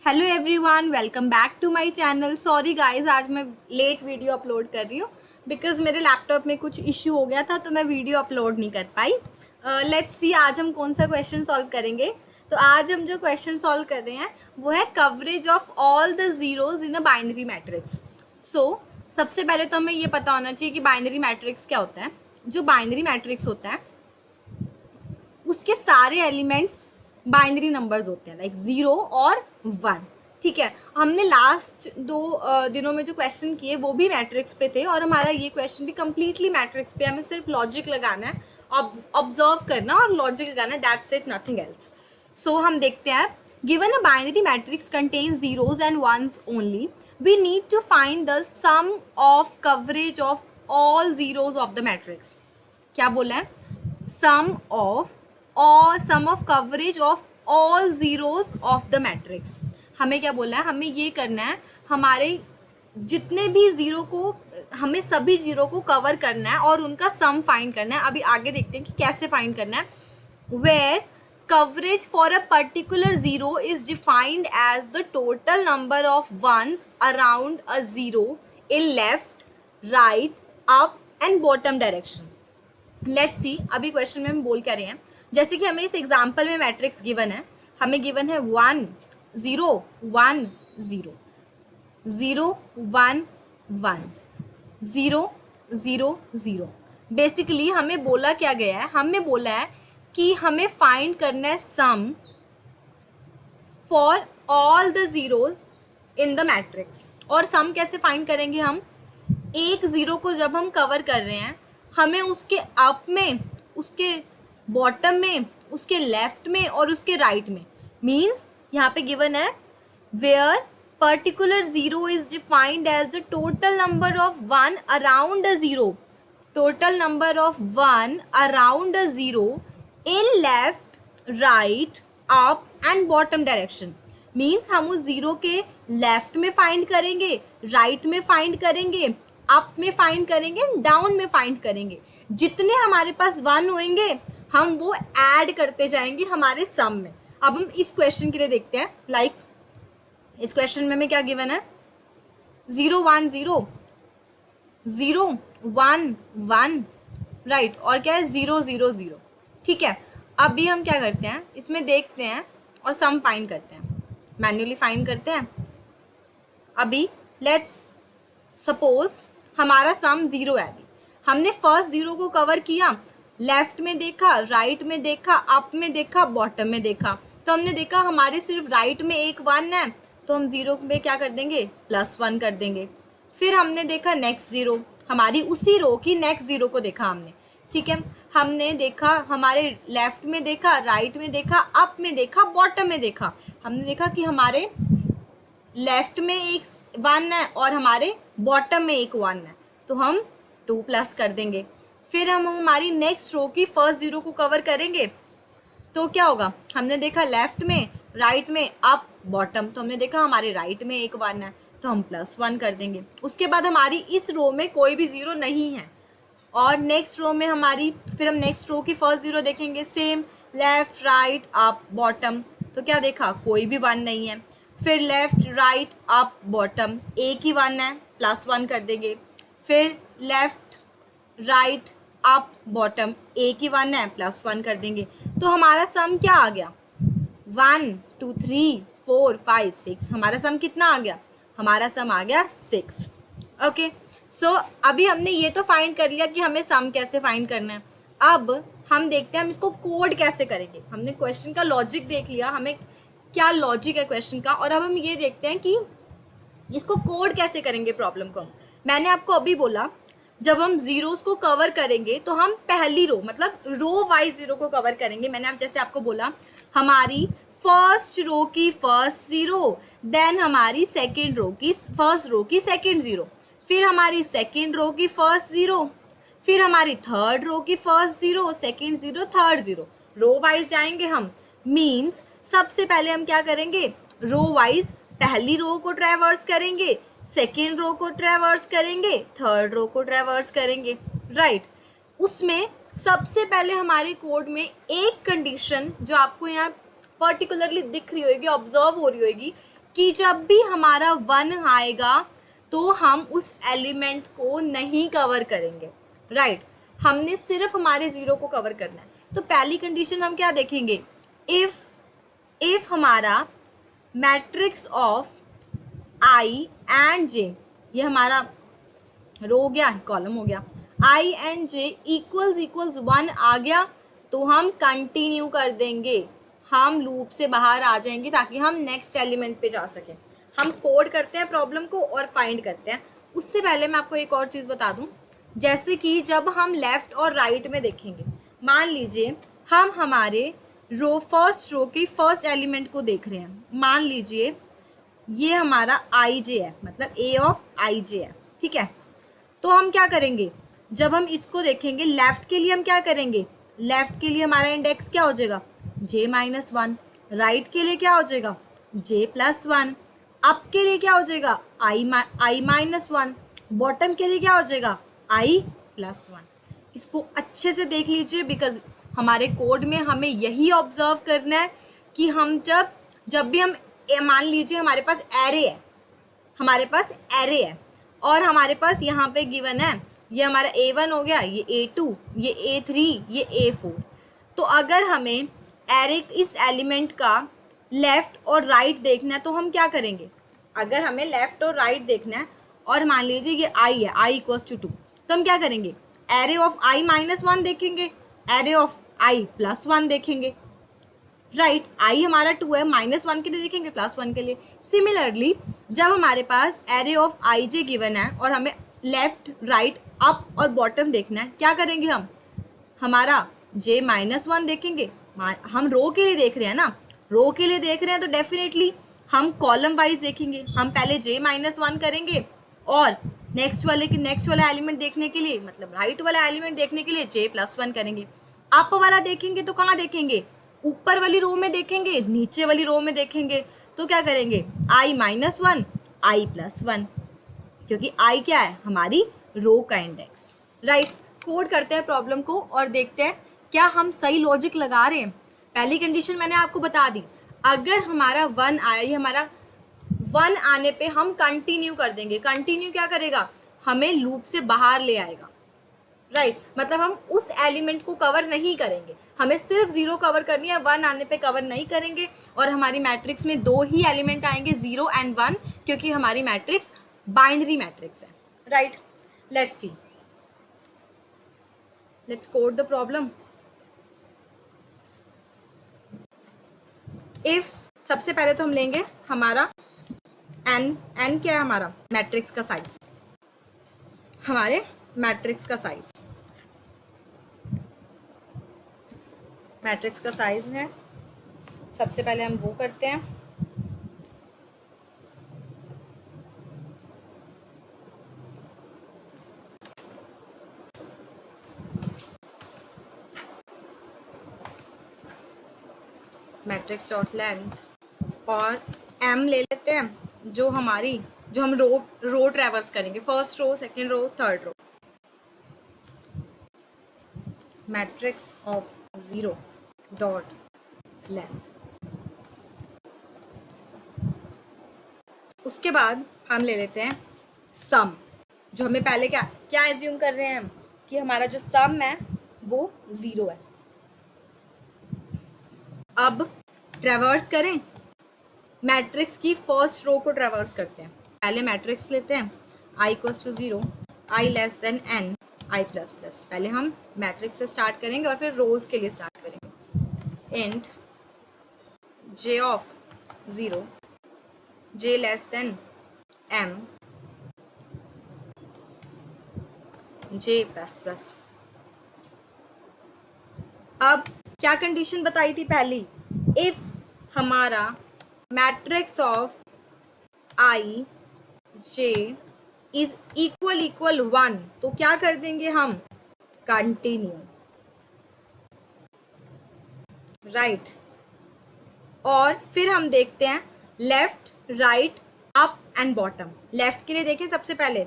Hello everyone, welcome back to my channel. Sorry guys, आज मैं late video upload कर रही हूँ बिकॉज मेरे लैपटॉप में कुछ इश्यू हो गया था तो मैं वीडियो अपलोड नहीं कर पाई। लेट्स सी आज हम कौन सा क्वेश्चन सॉल्व करेंगे। तो आज हम जो क्वेश्चन सॉल्व कर रहे हैं वो है coverage of all the zeros in a binary matrix. So सबसे पहले तो हमें ये पता होना चाहिए कि बाइनरी मैट्रिक्स क्या होता है। जो बाइनरी मैट्रिक्स होता है उसके सारे एलिमेंट्स बाइनरी नंबर्स होते हैं, लाइक 0 और 1। ठीक है, हमने लास्ट दो दिनों में जो क्वेश्चन किए वो भी मैट्रिक्स पे थे और हमारा ये क्वेश्चन भी कम्प्लीटली मैट्रिक्स पे। हमें सिर्फ लॉजिक लगाना है, ऑब्जर्व करना और लॉजिक लगाना है, दैट्स इट, नथिंग एल्स। सो हम देखते हैं, given a binary matrix contains zeros and ones only, we need to find the sum of coverage of all zeros of the matrix। क्या बोला है? Sum of coverage of all zeros of the matrix. हमें क्या बोला है? हमें ये करना है, हमारे जितने भी जीरो को, हमें सभी जीरो को कवर करना है और उनका सम फाइंड करना है। अभी आगे देखते हैं कि कैसे फाइंड करना है। Where coverage for a particular zero is defined as the total number of ones around a zero in left, right, up and bottom direction। Let's see, अभी क्वेश्चन में हम बोल क्या रहे हैं। जैसे कि हमें इस एग्जाम्पल में मैट्रिक्स गिवन है, हमें गिवन है 1 0 1 0 0 1 1 0 0 0। बेसिकली हमें बोला क्या गया है? हमें बोला है कि हमें फाइंड करना है sum for all the zeros in the matrix. और सम कैसे फाइंड करेंगे? हम एक जीरो को जब हम कवर कर रहे हैं, हमें उसके अप में, उसके बॉटम में, उसके लेफ्ट में और उसके राइट में, मीन्स यहाँ पे गिवन है where particular zero is defined as the total number of one around a zero, total number of one around a zero in left, right, up and bottom direction. Means हम उस zero के left में find करेंगे, right में find करेंगे, up में find करेंगे, down में फाइंड करेंगे। जितने हमारे पास वन होंगे हम वो ऐड करते जाएंगे हमारे सम में। अब हम इस क्वेश्चन के लिए देखते हैं, लाइक इस क्वेश्चन में हमें क्या गिवन है? 0 1 0 0 1 1, राइट, और क्या है? 0 0 0। ठीक है, अभी हम क्या करते हैं, इसमें देखते हैं और सम फाइंड करते हैं, मैन्युअली फाइंड करते हैं। अभी लेट्स सपोज हमारा सम 0 है। अभी हमने फर्स्ट जीरो को कवर किया, लेफ्ट में देखा, राइट में देखा, अप में देखा, बॉटम में देखा। तो हमने देखा हमारे सिर्फ राइट में एक 1 है, तो हम जीरो में क्या कर देंगे? +1 कर देंगे। फिर हमने देखा नेक्स्ट जीरो, हमारी उसी रो की नेक्स्ट जीरो को देखा हमने। ठीक है, हमने देखा हमारे लेफ्ट में देखा, राइट में देखा, अप में देखा, बॉटम में देखा। हमने देखा कि हमारे लेफ्ट में एक 1 है और हमारे बॉटम में एक 1 है, तो हम 2 प्लस कर देंगे। फिर हम हमारी नेक्स्ट रो की फर्स्ट जीरो को कवर करेंगे, तो क्या होगा? हमने देखा लेफ्ट में, राइट में, अप, बॉटम, तो हमने देखा हमारे राइट में एक 1 है, तो हम +1 कर देंगे। उसके बाद हमारी इस रो में कोई भी जीरो नहीं है और नेक्स्ट रो में हमारी, फिर हम नेक्स्ट रो की फर्स्ट जीरो देखेंगे, same left, right, up, bottom, तो क्या देखा? कोई भी 1 नहीं है। फिर लेफ्ट, राइट, अप, बॉटम, एक ही 1 है, +1 कर देंगे। फिर लेफ्ट, राइट, अप, बॉटम, एक ही 1 है, +1 कर देंगे। तो हमारा सम क्या आ गया? 1 2 3 4 5 6। हमारा सम कितना आ गया? हमारा सम आ गया 6। ओके, सो अभी हमने ये तो फाइंड कर लिया कि हमें सम कैसे फाइंड करना है। अब हम देखते हैं हम इसको कोड कैसे करेंगे। हमने क्वेश्चन का लॉजिक देख लिया, हमें क्या लॉजिक है क्वेश्चन का, और अब हम ये देखते हैं कि इसको कोड कैसे करेंगे प्रॉब्लम को। मैंने आपको अभी बोला जब हम जीरोस को कवर करेंगे तो हम पहली रो, मतलब रो वाइज जीरो को कवर करेंगे। मैंने अब जैसे आपको बोला हमारी फर्स्ट रो की फर्स्ट जीरो, देन हमारी सेकेंड रो की फर्स्ट रो की सेकेंड जीरो, फिर हमारी सेकेंड रो की फर्स्ट जीरो, फिर हमारी थर्ड रो की first zero, second zero, third zero, row wise जाएंगे हम। मीन्स सबसे पहले हम क्या करेंगे? रो वाइज पहली रो को ट्रैवर्स करेंगे, सेकेंड रो को ट्रैवर्स करेंगे, थर्ड रो को ट्रैवर्स करेंगे, राइट। उसमें सबसे पहले हमारे कोड में एक कंडीशन जो आपको यहाँ पर्टिकुलरली दिख रही होगी, ऑब्जर्व हो रही होगी, कि जब भी हमारा 1 आएगा तो हम उस एलिमेंट को नहीं कवर करेंगे, राइट हमने सिर्फ हमारे 0 को कवर करना है। तो पहली कंडीशन हम क्या देखेंगे, इफ हमारा मैट्रिक्स ऑफ आई एंड जे, ये हमारा रो हो गया, कॉलम हो गया, आई एंड जे इक्वल्स 1 आ गया तो हम कंटिन्यू कर देंगे, हम लूप से बाहर आ जाएंगे ताकि हम नेक्स्ट एलिमेंट पे जा सकें। हम कोड करते हैं प्रॉब्लम को और फाइंड करते हैं। उससे पहले मैं आपको एक और चीज़ बता दूं, जैसे कि जब हम लेफ्ट और राइट में देखेंगे, मान लीजिए हम हमारे फर्स्ट रो के फर्स्ट एलिमेंट को देख रहे हैं, मान लीजिए ये हमारा आई जे है, मतलब ए ऑफ आई जे है, ठीक है। तो हम क्या करेंगे, जब हम इसको देखेंगे लेफ्ट के लिए हम क्या करेंगे, लेफ्ट के लिए हमारा इंडेक्स क्या हो जाएगा, j-1, राइट के लिए क्या हो जाएगा, j+1, अप के लिए क्या हो जाएगा, i-1, बॉटम के लिए क्या हो जाएगा, i+1। इसको अच्छे से देख लीजिए, बिकॉज हमारे कोड में हमें यही ऑब्जर्व करना है कि हम जब भी हम मान लीजिए हमारे पास एरे है और हमारे पास यहाँ पे गिवन है, ये हमारा A1 हो गया, ये A2, ये A3, ये A4। तो अगर हमें एरे इस एलिमेंट का लेफ्ट और राइट देखना है तो हम क्या करेंगे, अगर हमें लेफ्ट और राइट देखना है और मान लीजिए ये I है, i=2, तो हम क्या करेंगे, एरे ऑफ i-1 देखेंगे, एरे ऑफ i+1 देखेंगे, राइट आई हमारा 2 है, -1 के लिए देखेंगे, +1 के लिए। सिमिलरली जब हमारे पास array of i j given है और हमें लेफ्ट राइट अप और बॉटम देखना है, क्या करेंगे हम, हमारा j-1 देखेंगे, हम रो के लिए देख रहे हैं ना, रो के लिए देख रहे हैं तो डेफिनेटली हम कॉलम वाइज देखेंगे, हम पहले j-1 करेंगे और नेक्स्ट वाला एलिमेंट देखने के लिए, मतलब राइट वाला एलिमेंट देखने के लिए j+1 करेंगे। अप वाला देखेंगे तो कहाँ देखेंगे, ऊपर वाली रो में देखेंगे, नीचे वाली रो में देखेंगे, तो क्या करेंगे, i-1, i+1, क्योंकि i क्या है, हमारी रो का इंडेक्स, राइट। कोड करते हैं प्रॉब्लम को और देखते हैं क्या हम सही लॉजिक लगा रहे हैं। पहली कंडीशन मैंने आपको बता दी, अगर हमारा 1 आया, ये हमारा 1 आने पे हम कंटिन्यू कर देंगे, कंटिन्यू क्या करेगा, हमें लूप से बाहर ले आएगा, राइट मतलब हम उस एलिमेंट को कवर नहीं करेंगे, हमें सिर्फ 0 कवर करनी है, 1 आने पे कवर नहीं करेंगे। और हमारी मैट्रिक्स में 2 ही एलिमेंट आएंगे, 0 एंड 1, क्योंकि हमारी मैट्रिक्स बाइनरी मैट्रिक्स है, right. Let's see, let's code the problem. If सबसे पहले तो हम लेंगे हमारा n क्या है, हमारा मैट्रिक्स का साइज, हमारे मैट्रिक्स का साइज, मैट्रिक्स का साइज है, सबसे पहले हम वो करते हैं, मैट्रिक्स डॉट लेंथ और m ले लेते हैं, जो हम रो ट्रैवर्स करेंगे, first row, second row, third row, matrix of 0 dot length. उसके बाद हम ले लेते हैं सम, जो हमें पहले क्या एज्यूम कर रहे हैं हम, कि हमारा जो सम है वो 0 है। अब ट्रैवर्स करें, मैट्रिक्स की फर्स्ट रो को ट्रैवर्स करते हैं, पहले मैट्रिक्स लेते हैं, i=0, i<n, i++। पहले हम मैट्रिक्स से स्टार्ट करेंगे और फिर रोज के लिए स्टार्ट करेंगे। Int j of 0, j<m, j++। अब क्या कंडीशन बताई थी पहली, इफ हमारा matrix of i j is equal 1, तो क्या कर देंगे हम, कंटिन्यू, राइट। और फिर हम देखते हैं left right up and bottom. Left के लिए देखें, सबसे पहले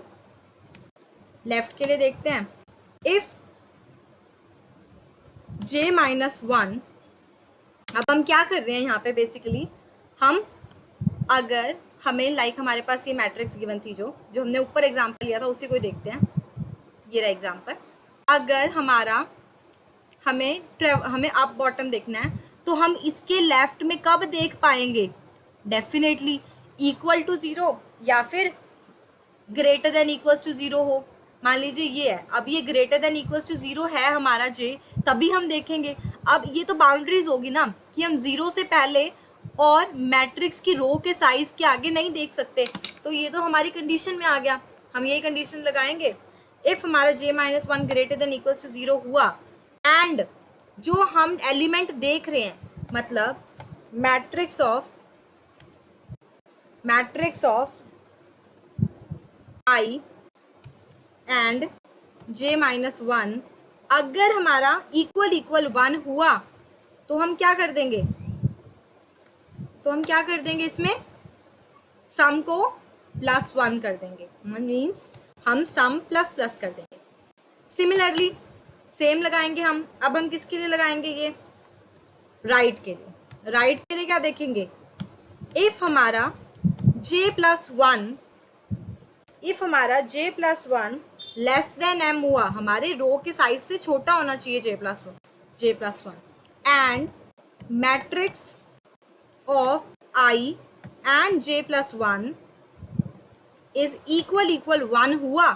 लेफ्ट के लिए देखते हैं, इफ j-1, अब हम क्या कर रहे हैं यहाँ पे, बेसिकली हम अगर हमें हमारे पास ये मैट्रिक्स गिवन थी जो हमने ऊपर एग्जाम्पल लिया था, उसी को ही देखते हैं। ये रहा एग्जाम्पल। अगर हमें अप बॉटम देखना है तो हम इसके लेफ्ट में कब देख पाएंगे? डेफिनेटली इक्वल टू 0 या फिर ग्रेटर देन इक्वल्स टू 0 हो। मान लीजिए ये है, अब ये ग्रेटर देन इक्वल्स टू 0 है हमारा जे, तभी हम देखेंगे। अब ये तो बाउंड्रीज होगी ना कि हम 0 से पहले और मैट्रिक्स की रो के साइज के आगे नहीं देख सकते, तो ये तो हमारी कंडीशन में आ गया। हम यही कंडीशन लगाएंगे, इफ हमारा j-1 greater than equals to 0 हुआ एंड जो हम एलिमेंट देख रहे हैं, मतलब matrix of i and j-1 अगर हमारा इक्वल 1 हुआ तो हम क्या कर देंगे? इसमें सम को +1 कर देंगे, मीन्स हम सम प्लस कर देंगे। सिमिलरली सेम लगाएंगे हम। अब हम किसके लिए लगाएंगे? ये राइट के लिए क्या देखेंगे? इफ हमारा j+1 लेस देन m हुआ, हमारे रो के साइज से छोटा होना चाहिए j+1 and matrix of i and j+1 is equal 1 हुआ।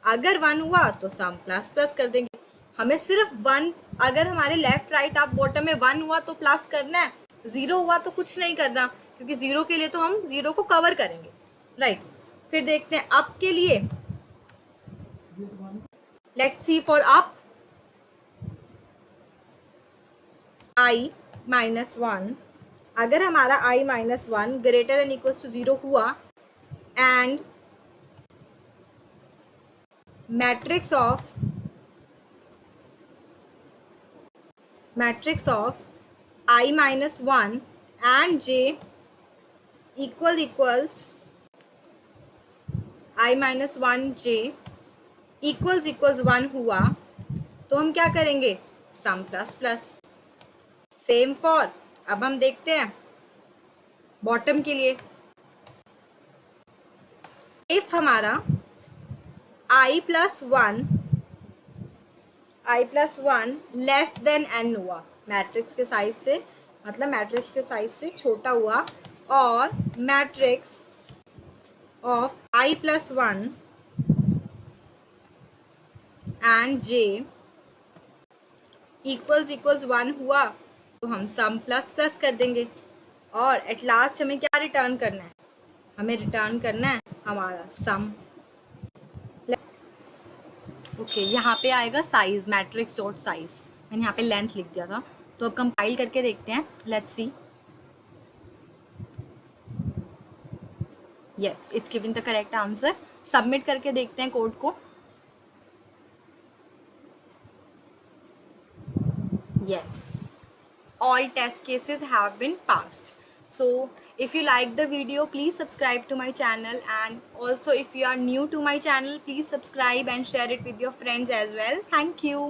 अगर 1 हुआ तो सम प्लस कर देंगे। हमें सिर्फ 1, अगर हमारे लेफ्ट राइट अप बॉटम में 1 हुआ तो प्लस करना है, 0 हुआ तो कुछ नहीं करना, क्योंकि 0 के लिए तो हम 0 को कवर करेंगे, राइट। फिर देखते हैं अप के लिए। Let's see for up i-1, अगर हमारा i-1 greater than equals to 0 हुआ and matrix of i-1 and j equals i-1 j equals 1 हुआ तो हम क्या करेंगे? सम प्लस। सेम फॉर, अब हम देखते हैं बॉटम के लिए। इफ हमारा i+1 लेस देन n हुआ, मैट्रिक्स के साइज से, मतलब मैट्रिक्स के साइज से छोटा हुआ, और matrix of i+1 and j equals 1 हुआ तो हम सम प्लस कर देंगे। और एट लास्ट हमें क्या रिटर्न करना है? हमें रिटर्न करना है हमारा सम। ओके, यहाँ पे आएगा साइज, मैट्रिक्स डॉट साइज। मैंने यहाँ पे लेंथ लिख दिया था, तो अब कंपाइल करके देखते हैं। Let's see. Yes, it's given the correct answer. Submit करके देखते हैं कोड को। Yes, all test cases have been passed. So if you like the video, please subscribe to my channel, and also if you are new to my channel, please subscribe and share it with your friends as well. Thank you.